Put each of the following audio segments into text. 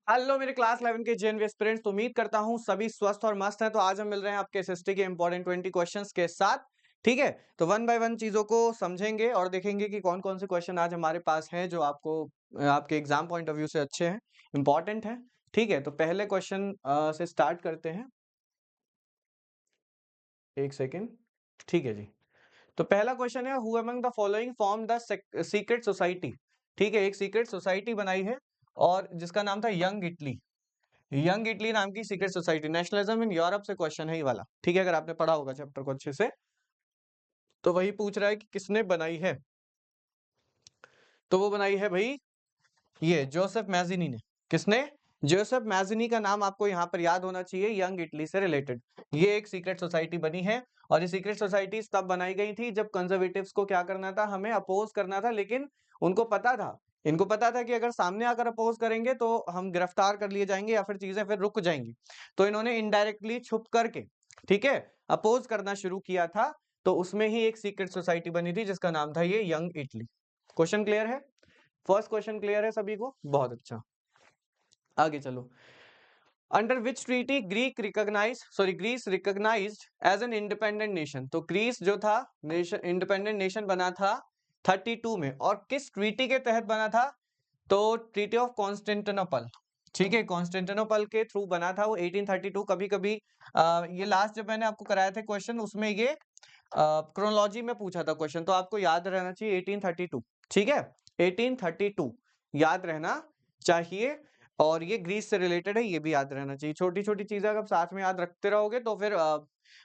Hello मेरे class 11 के JNV aspirants, तो उम्मीद करता हूं सभी स्वस्थ और मस्त हैं। तो आज हम मिल रहे हैं आपके एसएसटी के इंपॉर्टेंट 20 क्वेश्चंस के साथ। ठीक है, तो वन बाय वन चीजों को समझेंगे और देखेंगे कि कौन कौन से क्वेश्चन आज हमारे पास हैं जो आपको आपके एग्जाम पॉइंट ऑफ व्यू से अच्छे हैं, इंपॉर्टेंट हैं। ठीक है, तो पहले क्वेश्चन से स्टार्ट करते हैं। एक सेकेंड। ठीक है जी। तो पहला क्वेश्चन है, who among the following form the secret society. ठीक है, एक सीक्रेट सोसाइटी बनाई है और जिसका नाम था यंग इटली। यंग इटली नाम की secret society. Nationalism in Europe से क्वेश्चन है ये वाला। ठीक है, अगर आपने पढ़ा होगा चैप्टर को अच्छे से तो वही पूछ रहा है कि किसने बनाई है। तो वो बनाई है भाई ये जोसेफ मैजिनी ने। किसने? जोसेफ मैजिनी का नाम आपको यहाँ पर याद होना चाहिए, यंग इटली से रिलेटेड। ये एक सीक्रेट सोसाइटी बनी है और ये सीक्रेट सोसाइटी तब बनाई गई थी जब कंजर्वेटिव्स को क्या करना था, हमें अपोज करना था। लेकिन उनको पता था, इनको पता था कि अगर सामने आकर अपोज करेंगे तो हम गिरफ्तार कर लिए जाएंगे या फिर चीजें फिर रुक जाएंगी। तो इन्होंने इनडायरेक्टली छुप करके, ठीक है, अपोज करना शुरू किया था। तो उसमें ही एक सीक्रेट सोसाइटी बनी थी जिसका नाम था ये यंग इटली। क्वेश्चन क्लियर है? फर्स्ट क्वेश्चन क्लियर है सभी को? बहुत अच्छा, आगे चलो। Under which treaty Greece recognized as an independent nation. तो ग्रीस जो था नेशन, इंडिपेंडेंट नेशन बना था 32 में, और किस ट्रीटी के तहत बना था? तो ट्रीटी ऑफ कॉन्स्टेंटिनोपल। ठीक है, कॉन्स्टेंटिनोपल के थ्रू बना था वो 1832। कभी कभी ये लास्ट जब मैंने आपको कराया था क्वेश्चन, उसमें ये क्रोनोलॉजी में पूछा था क्वेश्चन, तो आपको याद रहना चाहिए 1832। ठीक है, 1832 याद रहना चाहिए। और ये ग्रीस से रिलेटेड है, ये भी याद रहना चाहिए। छोटी छोटी चीजें अगर साथ में याद रखते रहोगे तो फिर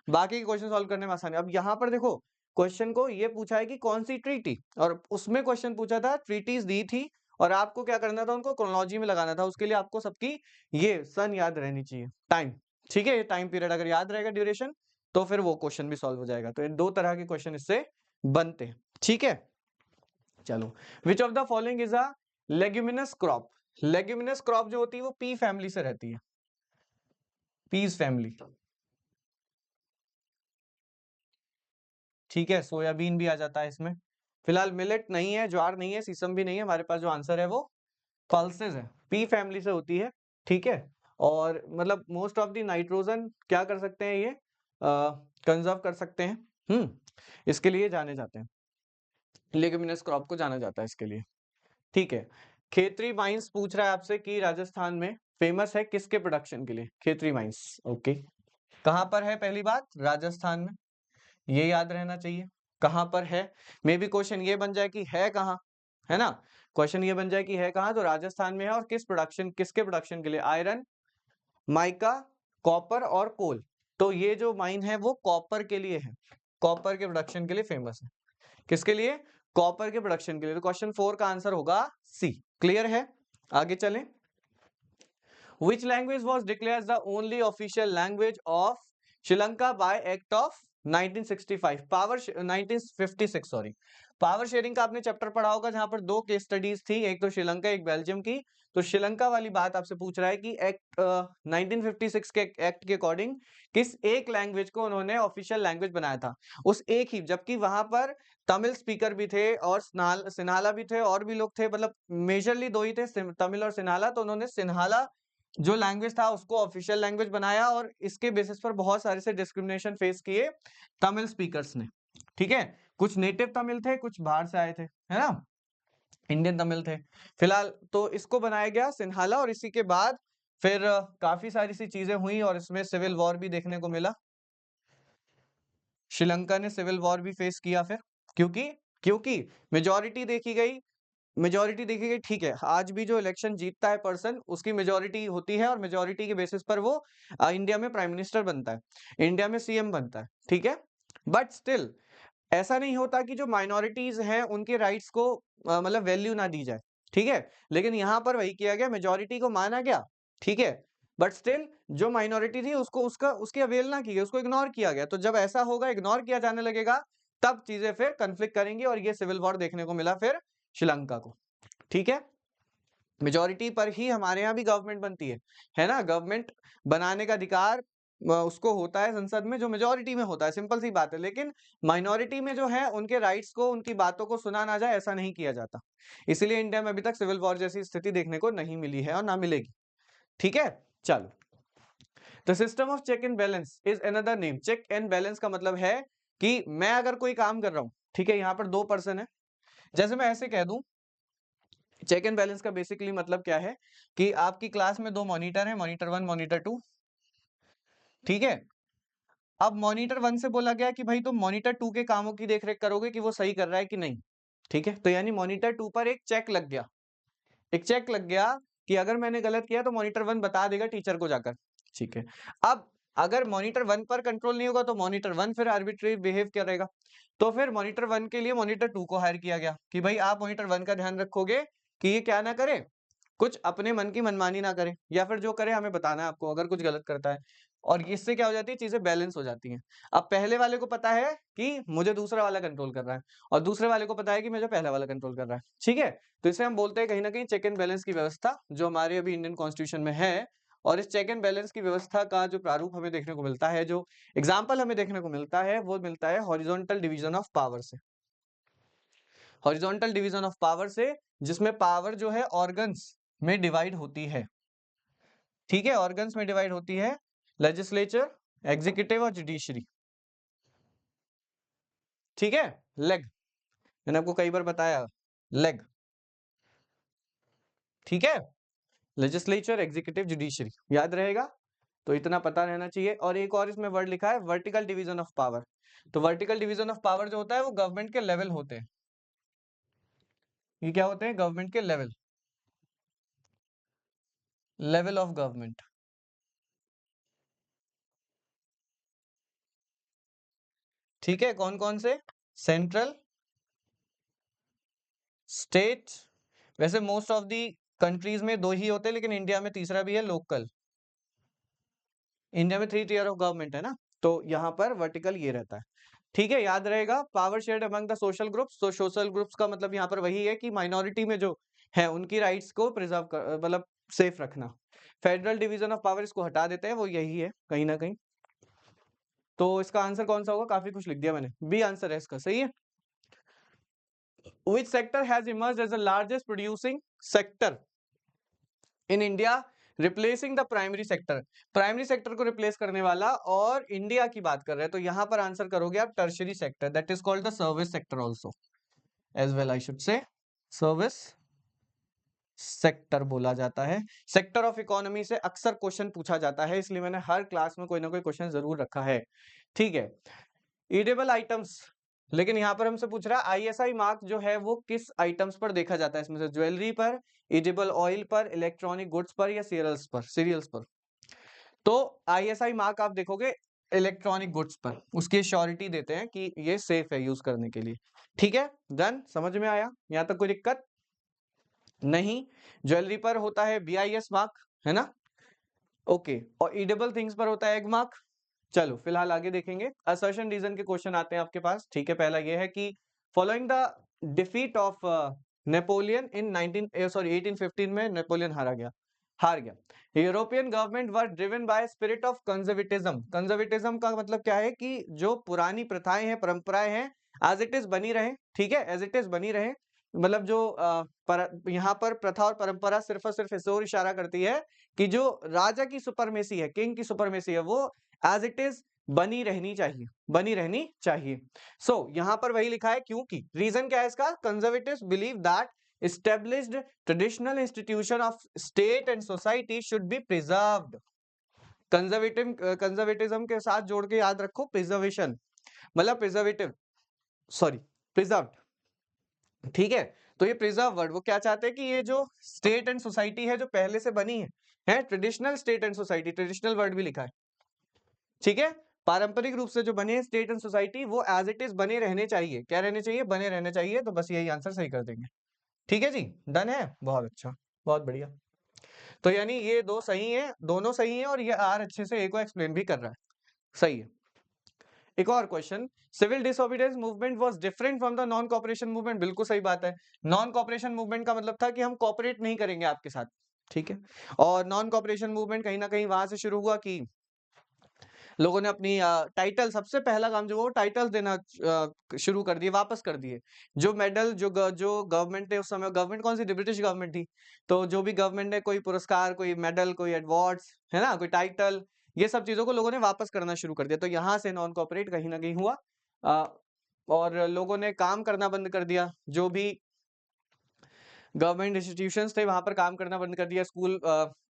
बाकी के क्वेश्चन सॉल्व करने में आसानी। अब यहाँ पर देखो, क्वेश्चन को ये पूछा है कि कौन सी ट्रीटी, और उसमें क्वेश्चन पूछा था, ट्रीटीज दी थी और आपको क्या करना था, उनको क्रोनोलॉजी में लगाना था। उसके लिए आपको सबकी ये सन याद रहनी चाहिए, टाइम। ठीक है, ये टाइम पीरियड अगर याद रहेगा, ड्यूरेशन, तो फिर वो क्वेश्चन भी सॉल्व हो जाएगा। तो ये दो तरह के क्वेश्चन इससे बनते हैं। ठीक है, चलो। Which of the following is a leguminous crop. Leguminous crop जो होती है वो पी फैमिली से रहती है, पीस फैमिली। ठीक है, सोयाबीन भी आ जाता है इसमें। फिलहाल मिलेट नहीं है, ज्वार नहीं है, सीसम भी नहीं है। हमारे पास जो आंसर है वो पल्सेस है, पी फैमिली से होती है। ठीक है, और मतलब मोस्ट ऑफ द नाइट्रोजन क्या कर सकते हैं ये, कंजर्व कर सकते हैं। इसके लिए जाने जाते हैं, लेग्यूमिनस क्रॉप को जाना जाता है इसके लिए। ठीक है, खेतरी माइंस पूछ रहा है आपसे कि राजस्थान में फेमस है किसके प्रोडक्शन के लिए? खेतरी माइंस। ओके, कहां पर है? पहली बात, राजस्थान में, ये याद रहना चाहिए। कहां पर है? मे बी क्वेश्चन ये बन जाए कि है कहां, है ना? क्वेश्चन ये बन जाए कि है कहां, तो राजस्थान में है। और किस प्रोडक्शन, किसके प्रोडक्शन के लिए? आयरन, माइका, कॉपर और कोल। तो ये जो माइन है वो कॉपर के लिए है, कॉपर के प्रोडक्शन के लिए फेमस है। किसके लिए? कॉपर के प्रोडक्शन के लिए। तो क्वेश्चन 4 का आंसर होगा सी। क्लियर है? आगे चलें। Which language was declared the only official language of Sri Lanka by Act of 1965? 1956 sorry. Power sharing का आपने चैप्टर पढ़ा होगा जहां पर दो केस स्टडीज थी, एक तो श्रीलंका एक बेल्जियम की। तो श्रीलंका वाली बात आपसे पूछ रहा है कि एक्ट 1956 के एक्ट के अकॉर्डिंग किस एक लैंग्वेज को उन्होंने ऑफिशियल लैंग्वेज बनाया था। उस एक ही, जबकि वहां पर तमिल स्पीकर भी थे और सिन्हाला भी थे और भी लोग थे, मतलब मेजरली दो ही थे, तमिल और सिन्हाला। तो उन्होंने सिन्हाला जो लैंग्वेज था उसको ऑफिशियल लैंग्वेज बनाया और इसके बेसिस पर बहुत सारे से डिस्क्रिमिनेशन फेस किए तमिल स्पीकर्स ने। ठीक है, कुछ नेटिव तमिल थे, कुछ बाहर से आए थे, है ना, इंडियन तमिल थे। फिलहाल तो इसको बनाया गया सिन्हाला, और इसी के बाद फिर काफी सारी सी चीजें हुई और इसमें सिविल वॉर भी देखने को मिला। श्रीलंका ने सिविल वॉर भी फेस किया फिर, क्योंकि क्योंकि मेजोरिटी देखी गई, मेजोरिटी देखी गई। ठीक है, आज भी जो इलेक्शन जीतता है पर्सन, उसकी मेजोरिटी होती है और मेजोरिटी के बेसिस पर वो इंडिया में प्राइम मिनिस्टर बनता है, इंडिया में सीएम बनता है। ठीक है, बट स्टिल ऐसा नहीं होता कि जो माइनॉरिटीज हैं उनके राइट्स को मतलब वैल्यू ना दी जाए। ठीक है, लेकिन यहाँ पर वही किया गया, मेजोरिटी को माना गया। ठीक है, बट स्टिल जो माइनॉरिटी थी उसको उसका उसकी अवेलना की गई, उसको इग्नोर किया गया। तो जब ऐसा होगा, इग्नोर किया जाने लगेगा, तब चीजें फिर कंफ्लिक्ट करेंगी और ये सिविल वॉर देखने को मिला फिर श्रीलंका को। ठीक है, मेजोरिटी पर ही हमारे यहाँ भी गवर्नमेंट बनती है ना। गवर्नमेंट बनाने का अधिकार उसको होता है संसद में जो मेजोरिटी में होता है, सिंपल सी बात है। लेकिन माइनॉरिटी में जो है उनके राइट्स को, उनकी बातों को सुना ना जाए, ऐसा नहीं किया जाता। इसीलिए इंडिया में अभी तक सिविल वॉर जैसी स्थिति देखने को नहीं मिली है और ना मिलेगी। ठीक है, चलो। The system of check and balance is another name. Check and balance का मतलब है कि मैं अगर कोई काम कर रहा हूं, ठीक है, यहां पर 2 पर्सन है, जैसे मैं ऐसे कह दूं, चेक एंड बैलेंस का बेसिकली मतलब क्या है कि आपकी क्लास में 2 मॉनिटर है, मॉनिटर 1 मॉनिटर 2, ठीक है। अब मॉनिटर 1 से बोला गया कि भाई तुम मॉनिटर 2 के कामों की देखरेख करोगे कि वो सही कर रहा है कि नहीं, ठीक है। तो यानी मॉनिटर 2 पर एक चेक लग गया, एक चेक लग गया कि अगर मैंने गलत किया तो मॉनिटर 1 बता देगा टीचर को जाकर, ठीक है। अब अगर मॉनिटर 1 पर कंट्रोल नहीं होगा तो मॉनिटर 1 फिर आर्बिट्रेरी बिहेव करेगा, तो फिर मॉनिटर 1 के लिए मॉनिटर 2 को हायर किया गया कि भाई आप मॉनिटर 1 का ध्यान रखोगे कि ये क्या ना करे, कुछ अपने मन की मनमानी ना करे, या फिर जो करे हमें बताना है आपको अगर कुछ गलत करता है। और इससे क्या हो जाती है, चीजें बैलेंस हो जाती हैं। अब पहले वाले को पता है कि मुझे दूसरा वाला कंट्रोल कर रहा है, और दूसरे वाले को पता है कि मुझे पहला वाला कंट्रोल कर रहा है, ठीक है। तो इसे हम बोलते हैं कहीं ना कहीं चेक एंड बैलेंस की व्यवस्था, जो हमारे अभी इंडियन कॉन्स्टिट्यूशन में है। और इस चेक एंड बैलेंस की व्यवस्था का जो प्रारूप हमें देखने को मिलता है, जो एग्जाम्पल हमें देखने को मिलता है, वो मिलता है हॉरिजॉन्टल डिवीजन ऑफ पावर से। हॉरिजॉन्टल डिवीजन ऑफ पावर से, जिसमें पावर जो है ऑर्गन्स में डिवाइड होती है, ठीक है, ऑर्गन्स में डिवाइड होती है, लेजिस्लेचर, एग्जीक्यूटिव और जुडिशरी, ठीक है। लेग, मैंने आपको कई बार बताया, लेग, ठीक है, लेजिस्लेचर, एग्जीक्यूटिव, जुडिशरी, याद रहेगा। तो इतना पता रहना चाहिए। और एक और इसमें वर्ड लिखा है वर्टिकल डिवीजन ऑफ पावर। तो वर्टिकल डिवीजन ऑफ पावर जो होता है वो गवर्नमेंट के लेवल होते हैं। ये क्या होते हैं, गवर्नमेंट के लेवल, लेवल ऑफ गवर्नमेंट, ठीक है। कौन कौन से, सेंट्रल, स्टेट, वैसे मोस्ट ऑफ दी कंट्रीज में 2 ही होते हैं, लेकिन इंडिया में तीसरा भी है, लोकल। इंडिया में 3 टियर ऑफ गवर्नमेंट है ना, तो यहाँ पर वर्टिकल ये रहता है, ठीक है, याद रहेगा। Power shared among the social groups, तो सोशल ग्रुप्स का मतलब यहाँ पर वही है कि माइनॉरिटी में जो है उनकी राइट्स को प्रिजर्व कर, मतलब सेफ रखना। फेडरल डिवीजन ऑफ पावर इसको हटा देते हैं, वो यही है कहीं ना कहीं। तो इसका आंसर कौन सा होगा, काफी कुछ लिख दिया मैंने, बी आंसर है इसका, सही है। Which sector has emerged as the largest producing sector in India, replacing the primary sector, primary sector को रिप्लेस करने वाला, और इंडिया की बात कर रहे हैं, तो यहां पर आंसर करोगे आप tertiary sector, that is called the service sector also, as well I should say, service sector बोला जाता है। सेक्टर ऑफ इकोनॉमी से अक्सर क्वेश्चन पूछा जाता है, इसलिए मैंने हर क्लास में कोई ना कोई क्वेश्चन जरूर रखा है, ठीक है। ईडेबल आइटम्स, लेकिन यहाँ पर हमसे पूछ रहा है आईएसआई मार्क जो है वो किस आइटम्स पर देखा जाता है, इसमें से ज्वेलरी पर, एडिबल ऑयल पर, इलेक्ट्रॉनिक गुड्स पर, या सीरियल्स पर। तो आईएसआई मार्क आप देखोगे इलेक्ट्रॉनिक गुड्स पर, उसकी श्योरिटी देते हैं कि ये सेफ है यूज करने के लिए, ठीक है। डन, समझ में आया, यहाँ तक कोई दिक्कत नहीं। ज्वेलरी पर होता है बीआईएस मार्क, है ना, ओके। और ईडेबल थिंग्स पर होता है एग मार्क। चलो फिलहाल आगे देखेंगे, असर्शन रीजन के क्वेश्चन आते हैं आपके पास, ठीक है। पहला ये है कि following the defeat of Napoleon in 1815 में नेपोलियन हार गया। European government were driven by spirit of conservatism. Conservatism का मतलब क्या है कि जो पुरानी प्रथाएं हैं, परंपराएं हैं, एज इट इज बनी रहे, ठीक है, एज इट इज बनी रहे। मतलब जो यहाँ पर प्रथा और परंपरा सिर्फ और सिर्फ इस ओर इशारा करती है कि जो राजा की सुपरमेसी है, किंग की सुपरमेसी है, वो एज इट इज बनी रहनी चाहिए, बनी रहनी चाहिए। सो यहां पर वही लिखा है, क्योंकि रीजन क्या है इसका, conservatives believe that established traditional institution of state and society should be preserved। Conservatism के साथ जोड़ के याद रखो प्रिजर्वेशन, मतलब प्रिजर्वेटिव, सॉरी, प्रिजर्व्ड, ठीक है। तो ये प्रिजर्व वर्ड, वो क्या चाहते हैं कि ये जो स्टेट एंड सोसाइटी है जो पहले से बनी है traditional state and society, traditional word भी लिखा है, ठीक है, पारंपरिक रूप से जो बने हैं स्टेट एंड सोसाइटी, वो एज इट इज बने रहने चाहिए, क्या रहने चाहिए, बने रहने चाहिए। तो बस यही आंसर सही कर देंगे, ठीक है जी, डन है, बहुत अच्छा, बहुत बढ़िया। तो यानी ये दो सही है, दोनों सही है, और ये आर अच्छे से ए को एक्सप्लेन भी कर रहा है, सही है। एक और question, civil disobedience movement was different from the non cooperation movement, बिल्कुल सही बात है। नॉन कॉपरेशन मूवमेंट का मतलब था कि हम कॉपरेट नहीं करेंगे आपके साथ, ठीक है। और नॉन कॉपरेशन मूवमेंट कहीं ना कहीं वहां से शुरू हुआ कि लोगों ने अपनी टाइटल, सबसे पहला काम जो वो टाइटल देना शुरू कर दिए, वापस कर दिए। जो मेडल जो गवर्नमेंट ने उस समय, गवर्नमेंट कौन सी थी, ब्रिटिश गवर्नमेंट थी, तो जो भी गवर्नमेंट ने कोई पुरस्कार, कोई मेडल, कोई अवार्ड्स, है ना, कोई टाइटल, ये सब चीजों को लोगों ने वापस करना शुरू कर दिया। तो यहाँ से नॉन कॉपरेट कहीं ना कहीं हुआ, और लोगों ने काम करना बंद कर दिया। जो भी गवर्नमेंट इंस्टीट्यूशंस थे वहां पर काम करना बंद कर दिया। स्कूल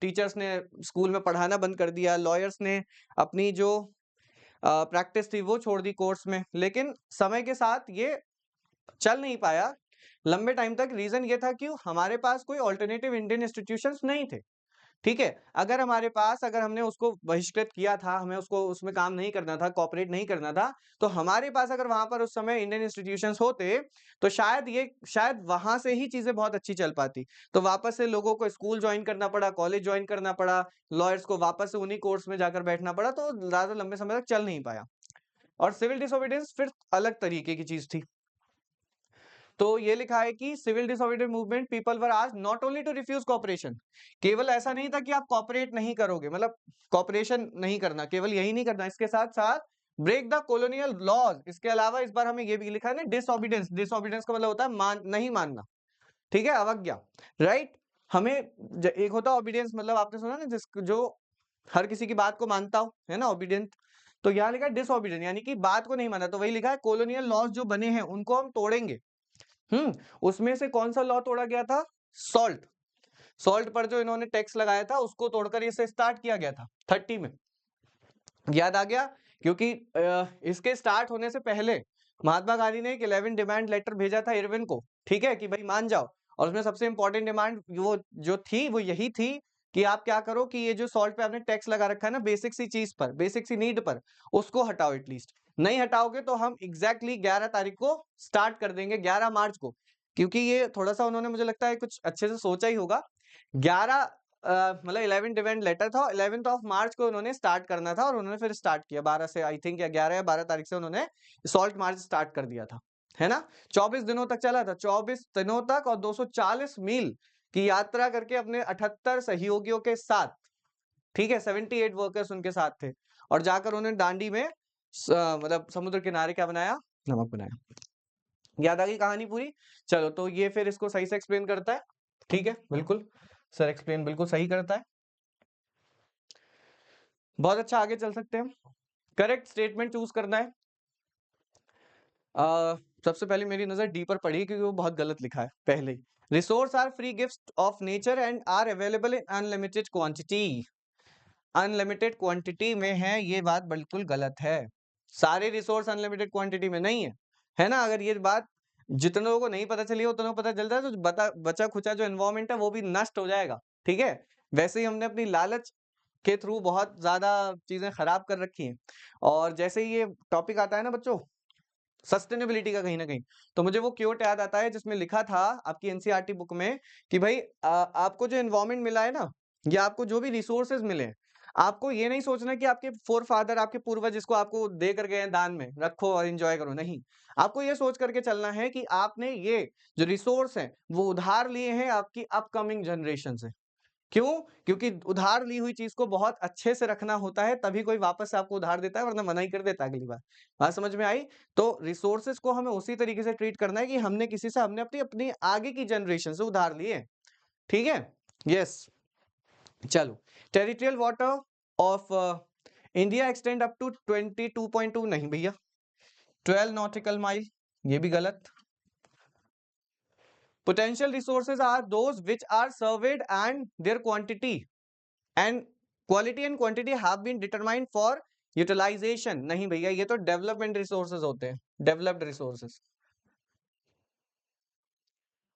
टीचर्स ने स्कूल में पढ़ाना बंद कर दिया। लॉयर्स ने अपनी जो प्रैक्टिस थी वो छोड़ दी कोर्स में। लेकिन समय के साथ ये चल नहीं पाया लंबे टाइम तक। रीजन ये था कि हमारे पास कोई ऑल्टरनेटिव इंडियन इंस्टीट्यूशंस नहीं थे। ठीक है, अगर हमारे पास, अगर हमने उसको बहिष्कृत किया था, हमें उसको उसमें काम नहीं करना था, कॉपरेट नहीं करना था, तो हमारे पास अगर वहां पर उस समय इंडियन इंस्टीट्यूशंस होते तो शायद वहां से ही चीजें बहुत अच्छी चल पाती। तो वापस से लोगों को स्कूल ज्वाइन करना पड़ा, कॉलेज ज्वाइन करना पड़ा, लॉयर्स को वापस से उन्हीं कोर्स में जाकर बैठना पड़ा, तो ज्यादा लंबे समय तक चल नहीं पाया। और सिविल डिसोबीडियंस फिर अलग तरीके की चीज थी। तो ये लिखा है कि civil disobedience movement people were asked not only to refuse cooperation. केवल ऐसा नहीं था कि आप कॉपरेट नहीं करोगे, मतलब कॉपरेशन नहीं करना, केवल यही नहीं करना, इसके साथ साथ ब्रेक द कॉलोनियल लॉज। इसके अलावा इस बार हमें ये भी लिखा है ना, डिसओबीडियंस। डिसओबीडियंस का मतलब होता है नहीं मानना, ठीक है, अवज्ञा, राइट। हमें एक होता है ओबीडियंस, मतलब आपने सुना ना, जो हर किसी की बात को मानता हो, है ना, ओबीडियंट। तो यहाँ लिखा है डिसओबीडियंट, यानी कि बात को नहीं माना। तो वही लिखा है कॉलोनियल लॉज जो बने हैं उनको हम तोड़ेंगे। उसमें से कौन सा लॉ तोड़ा गया था? सॉल्ट। सॉल्ट पर जो इन्होंने टैक्स लगाया था उसको तोड़कर इसे स्टार्ट किया गया था 30 में। याद आ गया? क्योंकि इसके स्टार्ट होने से पहले महात्मा गांधी ने एक 11 डिमांड लेटर भेजा था इरविन को, ठीक है, कि भाई मान जाओ। और उसमें सबसे इंपॉर्टेंट डिमांड वो जो थी वो यही थी कि आप क्या करो कि ये जो सॉल्ट पे आपने टैक्स लगा रखा है ना, बेसिक सी चीज पर, बेसिक सी नीड पर, उसको हटाओ एटलीस्ट। नहीं हटाओगे तो हम एग्जैक्टली 11 तारीख को स्टार्ट कर देंगे, 11 मार्च को। क्योंकि ये थोड़ा सा उन्होंने, मुझे लगता है, कुछ अच्छे से सोचा ही होगा। 11 मतलब 11 डिमांड लेटर था, 11th ऑफ मार्च को उन्होंने स्टार्ट करना था, और उन्होंने फिर स्टार्ट किया 12 से, आई थिंक, या 11 या 12 तारीख से उन्होंने सॉल्ट मार्च स्टार्ट कर दिया था, है ना। 24 दिनों तक चला था, 24 दिनों तक, और 240 मील की यात्रा करके अपने 78 सहयोगियों के साथ, ठीक है, 78 वर्कर्स उनके साथ थे, और जाकर उन्होंने दांडी में मतलब समुद्र किनारे क्या बनाया? नमक बनाया। याद आ गई कहानी पूरी? चलो, तो ये फिर इसको सही से एक्सप्लेन करता है, ठीक है, बिल्कुल सर, एक्सप्लेन बिल्कुल सही करता है। बहुत अच्छा, आगे चल सकते हैं। करेक्ट स्टेटमेंट चूज करना है। सबसे पहले मेरी नजर डी पर पड़ी क्योंकि वो बहुत गलत लिखा है पहले ही। Resource are free gift of nature and are available in unlimited quantity. Unlimited quantity में है, ये बात बिल्कुल गलत है। सारे रिसोर्स अनलिमिटेड क्वांटिटी में नहीं है ना। अगर ये बात जितने लोगों को नहीं पता चली हो, उतना पता चलता है, तो बचा खुचा जो एनवायरमेंट है वो भी नष्ट हो जाएगा, ठीक है। वैसे ही हमने अपनी लालच के थ्रू बहुत ज्यादा चीजें खराब कर रखी हैं। और जैसे ही ये टॉपिक आता है ना बच्चों, सस्टेनेबिलिटी का, कहीं ना कहीं, तो मुझे वो क्योट याद आता है जिसमें लिखा था आपकी एनसीईआरटी बुक में कि भाई आपको जो एनवायरमेंट मिला है ना, या आपको जो भी रिसोर्सेज मिले हैं, आपको ये नहीं सोचना कि आपके फोर फादर, आपके पूर्वज इसको आपको दे कर गए हैं दान में, रखो और एंजॉय करो। नहीं, आपको ये सोच करके चलना है कि आपने ये जो रिसोर्स हैं वो उधार लिए हैं आपकी अपकमिंग जनरेशन से। क्यों? क्योंकि उधार ली हुई चीज को बहुत अच्छे से रखना होता है, तभी कोई वापस से आपको उधार देता है, वरना मना ही कर देता है अगली बार। बात समझ में आई? तो रिसोर्सेज को हमें उसी तरीके से ट्रीट करना है कि हमने किसी से, हमने अपनी अपनी आगे की जनरेशन से उधार लिए, ठीक है। यस, चलो। Territorial water of India extend up to 22.2, नहीं भैया, 12 नॉटिकल माइल, ये भी गलत। Potential resources are those which are surveyed and their quantity and quality and quantity have been determined for utilization। नहीं भैया, ये तो डेवलपमेंट रिसोर्सेज होते हैं, डेवलप्ड रिसोर्सेज।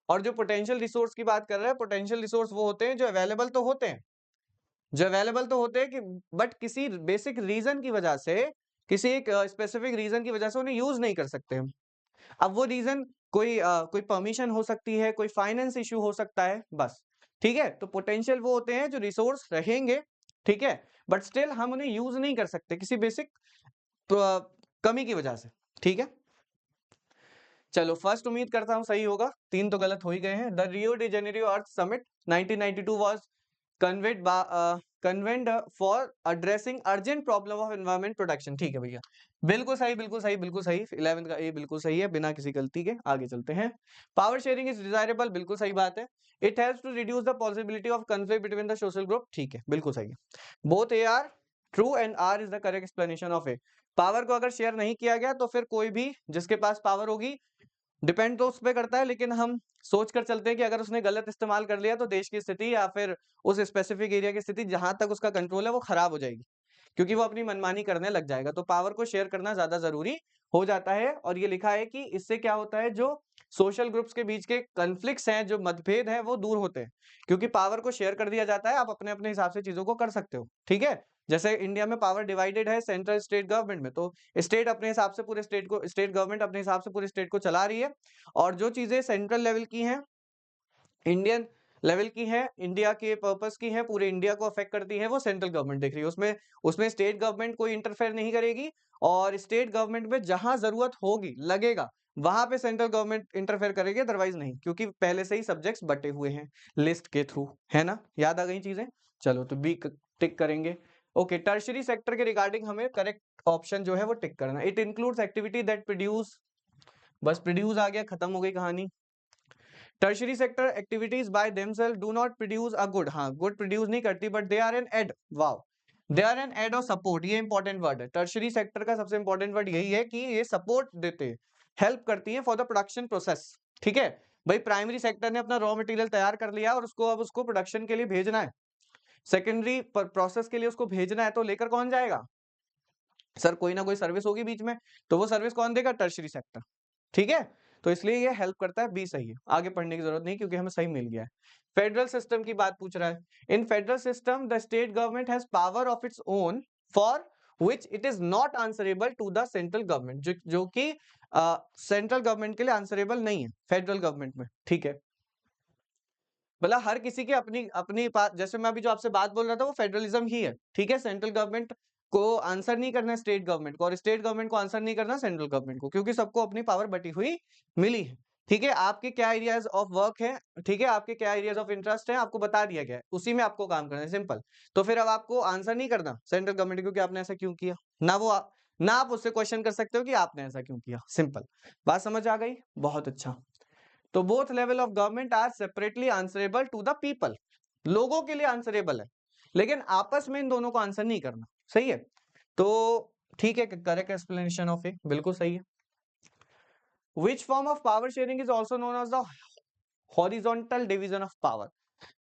और जो पोटेंशियल रिसोर्स की बात कर रहे हैं, पोटेंशियल रिसोर्स वो होते हैं जो अवेलेबल तो होते हैं, जो अवेलेबल तो होते हैं कि बट किसी बेसिक रीजन की वजह से, किसी एक स्पेसिफिक रीजन की वजह से उन्हें यूज नहीं कर सकते हम। अब वो रीजन कोई परमिशन हो सकती है, कोई फाइनेंस इश्यू हो सकता है, बस, ठीक है। तो पोटेंशियल वो होते हैं जो रिसोर्स रहेंगे, ठीक है, बट स्टिल हम उन्हें यूज नहीं कर सकते किसी बेसिक कमी की वजह से, ठीक है। चलो, फर्स्ट उम्मीद करता हूं सही होगा, 3 तो गलत हो ही गए हैं। The Rio de Janeiro earth summit 1992 was convent for addressing urgent problem of environment protection. ठीक है भैया, बिल्कुल सही, बिल्कुल सही, बिल्कुल सही। 11th का ए बिल्कुल सही है, बिना किसी गलती के। आगे चलते हैं। पावर शेयरिंग इज डिजायरेबल, बिल्कुल सही बात है। It helps to reduce the possibility of conflict between the social group. ठीक है, बिल्कुल सही है। Both A R true and R is the correct explanation of A. Power को अगर शेयर नहीं किया गया तो फिर कोई भी जिसके पास पावर होगी, डिपेंड तो उस पर करता है, लेकिन हम सोच कर चलते हैं कि अगर उसने गलत इस्तेमाल कर लिया तो देश की स्थिति या फिर उस स्पेसिफिक एरिया की स्थिति जहां तक उसका कंट्रोल है वो खराब हो जाएगी, क्योंकि वो अपनी मनमानी करने लग जाएगा। तो पावर को शेयर करना ज्यादा जरूरी हो जाता है। और ये लिखा है कि इससे क्या होता है, जो सोशल ग्रुप्स के बीच के कॉन्फ्लिक्ट्स हैं, जो मतभेद है, वो दूर होते हैं, क्योंकि पावर को शेयर कर दिया जाता है। आप अपने अपने हिसाब से चीजों को कर सकते हो। ठीक है, जैसे इंडिया में पावर डिवाइडेड है सेंट्रल स्टेट गवर्नमेंट में, तो स्टेट अपने हिसाब से पूरे स्टेट को, स्टेट गवर्नमेंट अपने हिसाब से पूरे स्टेट को चला रही है। और जो चीजें सेंट्रल लेवल की हैं, इंडियन लेवल की है, इंडिया के पर्पस की है, पूरे इंडिया को अफेक्ट करती है, वो सेंट्रल गवर्नमेंट देख रही है। उसमें उसमें स्टेट गवर्नमेंट कोई इंटरफेयर नहीं करेगी। और स्टेट गवर्नमेंट में जहां जरूरत होगी, लगेगा, वहां पे सेंट्रल गवर्नमेंट इंटरफेयर करेगी, अदरवाइज नहीं, क्योंकि पहले से ही सब्जेक्ट्स बटे हुए हैं लिस्ट के थ्रू, है ना। याद आ गई चीजें। चलो, तो बी टिक करेंगे। ओके, टर्शरी सेक्टर के रिगार्डिंग हमें करेक्ट ऑप्शन जो है वो टिक करना। It includes activity that produce, बस प्रोड्यूस आ गया, खत्म हो गई कहानी। Tertiary sector activities by themselves do not produce a good, हाँ, गुड प्रोड्यूस नहीं करती, but they are an aid, wow, they are an aid और सपोर्ट, ये इंपॉर्टेंट वर्ड है। टर्शरी सेक्टर का सबसे इंपॉर्टेंट वर्ड यही है कि ये सपोर्ट देते हैं, हेल्प करती है फॉर द प्रोडक्शन प्रोसेस। ठीक है भाई, प्राइमरी सेक्टर ने अपना रॉ मटेरियल तैयार कर लिया और उसको अब उसको प्रोडक्शन के लिए भेजना है, सेकेंडरी प्रोसेस के लिए उसको भेजना है, तो लेकर कौन जाएगा सर, कोई ना कोई सर्विस होगी बीच में, तो वो सर्विस कौन देगा, टर्शरी सेक्टर। ठीक है, तो इसलिए ये हेल्प करता है, बी सही है। आगे पढ़ने की जरूरत नहीं, क्योंकि हमें सही मिल गया है। फेडरल सिस्टम की बात पूछ रहा है। In federal system the state government has power of its own for which it is not answerable to the central government, जो कि सेंट्रल गवर्नमेंट के लिए आंसरेबल नहीं है फेडरल गवर्नमेंट में। ठीक है, भला हर किसी की अपनी अपनी बात, जैसे मैं अभी जो आपसे बात बोल रहा था वो फेडरलिज्म ही है। ठीक है, सेंट्रल गवर्नमेंट को आंसर नहीं करना स्टेट गवर्नमेंट को, और स्टेट गवर्नमेंट को आंसर नहीं करना सेंट्रल गवर्नमेंट को, क्योंकि सबको अपनी पावर बटी हुई मिली है। ठीक है, आपके क्या एरियाज ऑफ वर्क है, ठीक है, आपके क्या एरियाज ऑफ इंटरेस्ट है, आपको बता दिया गया है, उसी में आपको काम करना है, सिंपल। तो फिर अब आपको आंसर नहीं करना सेंट्रल गवर्नमेंट, क्योंकि आपने ऐसा क्यों किया, ना वो ना आप उससे क्वेश्चन कर सकते हो कि आपने ऐसा क्यों किया, सिंपल। बात समझ आ गई, बहुत अच्छा। तो both level of government are separately answerable to the people, लोगों के लिए आंसरेबल है, लेकिन आपस में इन दोनों को आंसर नहीं करना। सही है, तो ठीक है, करेक्ट एक्सप्लेनेशन ऑफ ए, बिल्कुल सही है। Which form of power sharing is also known as the horizontal division of power.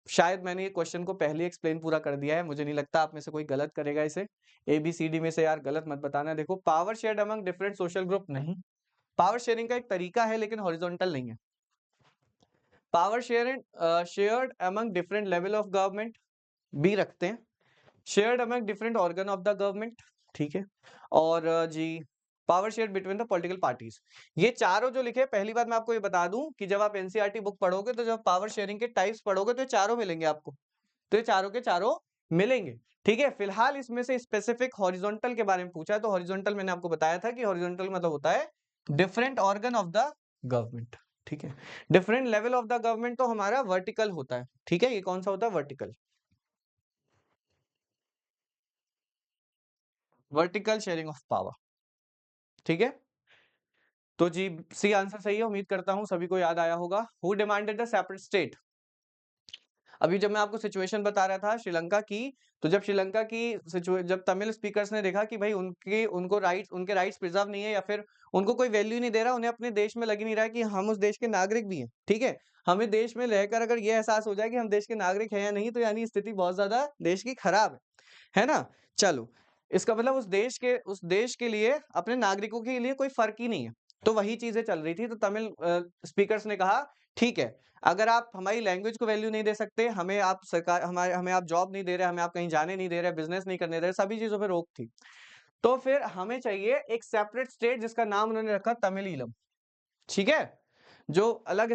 शायद मैंने ये क्वेश्चन को पहले एक्सप्लेन पूरा कर दिया है, मुझे नहीं लगता आप में से कोई गलत करेगा इसे। ABCD में से यार गलत मत बताना। देखो, power shared among different social group नहीं, पावर शेयरिंग का एक तरीका है, लेकिन हॉरिजॉन्टल नहीं है। Power shared among different level of government, B रखते हैं। Shared among different organ of the government, ठीक है। और जी, power share between the political parties, ये चारों जो लिखे, पहली बात मैं आपको ये बता दूं कि जब आप NCERT बुक पढ़ोगे, तो जब पावर शेयरिंग के टाइप्स पढ़ोगे, तो ये चारों मिलेंगे आपको, तो ये चारों के चारों मिलेंगे। ठीक है, फिलहाल इसमें से स्पेसिफिक हॉरिजॉन्टल के बारे में पूछा है, तो हॉरिजॉन्टल मैंने आपको बताया था कि हॉरिजॉन्टल मतलब होता है different organ of the government. ठीक है, different level of the government तो हमारा वर्टिकल होता है। ठीक है, ये कौन सा होता है, vertical, vertical sharing of power. ठीक है, तो जी सी आंसर सही है, उम्मीद करता हूं सभी को याद आया होगा। Who demanded the separate state, अभी जब मैं आपको सिचुएशन बता रहा था श्रीलंका की, तो जब श्रीलंका की जब तमिल स्पीकर्स ने देखा कि भाई उनको राइट्स, उनके राइट्स प्रिजर्व नहीं है, या फिर उनको कोई वैल्यू नहीं दे रहा, उन्हें अपने देश में लग ही नहीं रहा है कि हम उस देश के नागरिक भी हैं। ठीक है, हमें देश में रहकर अगर ये एहसास हो जाए कि हम देश के नागरिक हैं या नहीं, तो यानी स्थिति बहुत ज्यादा देश की खराब है ना। चलो, इसका मतलब उस देश के लिए, अपने नागरिकों के लिए कोई फर्क ही नहीं है। तो वही चीजें चल रही थी, तो तमिल स्पीकर्स ने कहा ठीक है, अगर आप हमारी लैंग्वेज को वैल्यू नहीं दे सकते, हमें आप सरकार, हमें आप जॉब नहीं दे रहे, हमें आप कहीं जाने नहीं दे रहे, बिजनेस नहीं करने दे रहे, सभी चीजों पे रोक थी, तो फिर हमें चाहिए एक सेपरेट स्टेट, जिसका नाम उन्होंने रखा तमिलीलम। ठीक है, जो अलग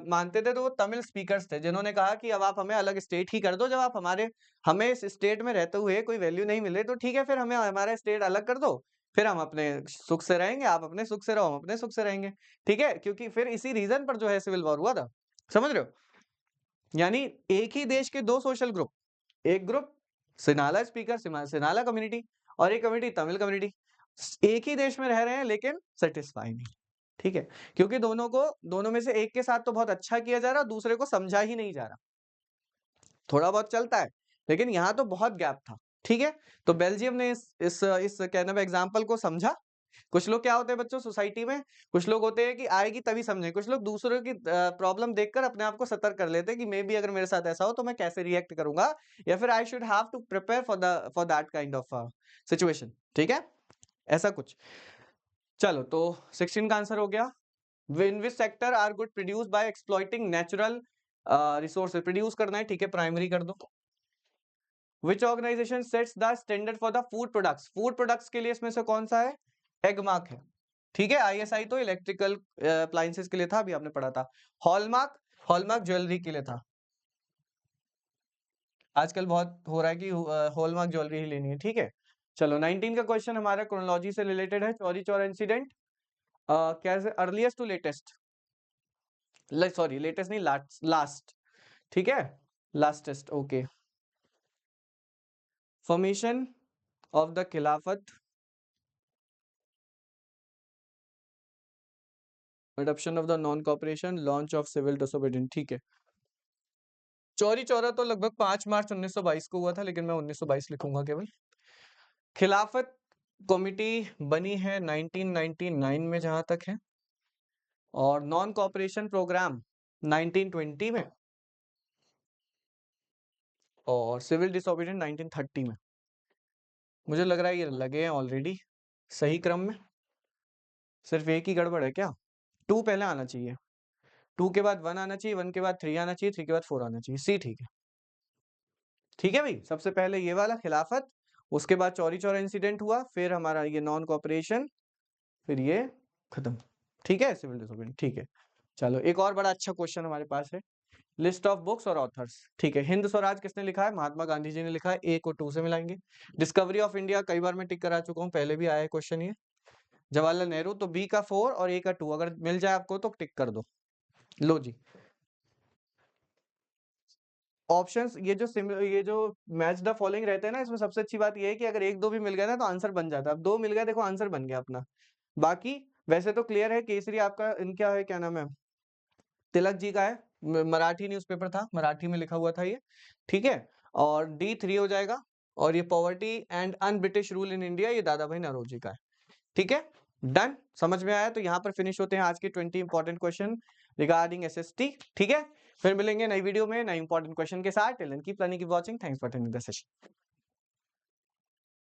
मानते थे, तो वो तमिल स्पीकर्स थे, जिन्होंने कहा कि अब आप हमें अलग स्टेट ही कर दो, जब आप हमें इस स्टेट में रहते हुए कोई वैल्यू नहीं मिले, तो ठीक है, फिर हमें हमारा स्टेट अलग कर दो, फिर हम अपने सुख से रहेंगे, आप अपने सुख से रहो, हम अपने सुख से रहेंगे। ठीक है, क्योंकि फिर इसी रीजन पर जो है सिविल वॉर हुआ था, समझ रहे हो, यानी एक ही देश के दो सोशल ग्रुप, एक ग्रुप सिनाला स्पीकर, सिनाला कम्युनिटी, और एक कम्युनिटी तमिल कम्युनिटी। एक ही देश में रह रहे हैं लेकिन सेटिस्फाई नहीं, ठीक है, क्योंकि दोनों में से एक के साथ तो बहुत अच्छा किया जा रहा, दूसरे को समझा ही नहीं जा रहा। थोड़ा बहुत चलता है लेकिन यहाँ तो बहुत गैप था, ठीक है। तो बेल्जियम ने इस क्या नाम है एग्जाम्पल को समझा। कुछ लोग क्या होते हैं बच्चों सोसाइटी में, कुछ लोग होते हैं कि आएगी तभी समझे, कुछ लोग दूसरों की प्रॉब्लम देखकर अपने आप को सतर्क कर लेते हैं कि मे बी अगर मेरे साथ ऐसा हो तो मैं कैसे रिएक्ट करूंगा, या फिर I should have to prepare for that kind of situation, ठीक है, ऐसा कुछ। चलो तो 16 का आंसर हो गया। In which sector are good produced by exploiting natural resources? Produce करना है, ठीक है, प्राइमरी कर दो। Which organization sets the standard for the food products? Food products के लिए इसमें से कौन सा है? एगमार्क है, ठीक है। आईएसआई तो इलेक्ट्रिकल अप्लायंसेस के लिए था, अभी आपने पढ़ा था। हॉलमार्क, हॉलमार्क ज्वेलरी के लिए था। आजकल बहुत हो रहा है कि हॉलमार्क ज्वेलरी ही लेनी है, ठीक है। चलो 19 का क्वेश्चन हमारा क्रोनोलॉजी से रिलेटेड है। चौरी चौरा इंसिडेंट कैसे earliest to latest, sorry latest नहीं, लास्ट, ठीक है, lastest, okay. Formation of the Khilafat, adoption of the non cooperation, launch of civil disobedience, ठीक है। चौरी चौरा तो लगभग 5 मार्च 1922 को हुआ था, लेकिन मैं 1922 लिखूंगा केवल। खिलाफत कमेटी बनी है 1999 में जहां तक है, और नॉन कॉपरेशन प्रोग्राम 1920 में, और सिविल डिसोबीडियंस 1930 में। मुझे लग रहा है ये लगे हैं ऑलरेडी सही क्रम में, सिर्फ एक ही गड़बड़ है क्या, 2 पहले आना चाहिए, 2 के बाद 1 आना चाहिए, 1 के बाद 3 आना चाहिए, 3 के बाद 4 आना चाहिए, सी ठीक है। ठीक है भाई, सबसे पहले ये वाला खिलाफत, उसके बाद चौरी चौरा इंसिडेंट हुआ, फिर हमारा ये नॉन कॉपरेशन, फिर ये खत्म, ठीक है, सिविल डिसोबीडियंस, ठीक है। चलो एक और बड़ा अच्छा क्वेश्चन हमारे पास है, लिस्ट ऑफ बुक्स और ऑथर्स, ठीक है। हिंद स्वराज किसने लिखा है? महात्मा गांधी जी ने लिखा है, ए को 2 से मिलाएंगे। डिस्कवरी ऑफ इंडिया कई बार मैं टिक करा चुका हूँ, पहले भी आया है क्वेश्चन ये। जवाहरलाल नेहरू, तो बी का 4 और ए का 2 अगर मिल जाए आपको तो टिक कर दो। लो जी, ऑप्शंस ये जो मैच द फॉलोइंग रहते हैं ना, इसमें सबसे अच्छी बात ये है कि अगर 1 2 भी मिल गया ना तो आंसर बन जाता है। अब 2 मिल गया, देखो आंसर बन गया अपना। बाकी वैसे तो क्लियर है, केसरी आपका इनका है, क्या नाम है, तिलक जी का है, मराठी न्यूज़पेपर था, मराठी में लिखा हुआ था ये, ठीक है। और डी 3 हो जाएगा, और ये poverty and un British rule in India, ये दादा भाई नौरोजी का है, ठीक है। डन, समझ में आया? तो यहाँ पर फिनिश होते हैं आज के 20 इंपॉर्टेंट क्वेश्चन रिगार्डिंग एसएसटी, ठीक है। फिर मिलेंगे नई वीडियो में नई इंपॉर्टेंट क्वेश्चन के साथ। Till then keep learning, keep watching, thanks for attending the session.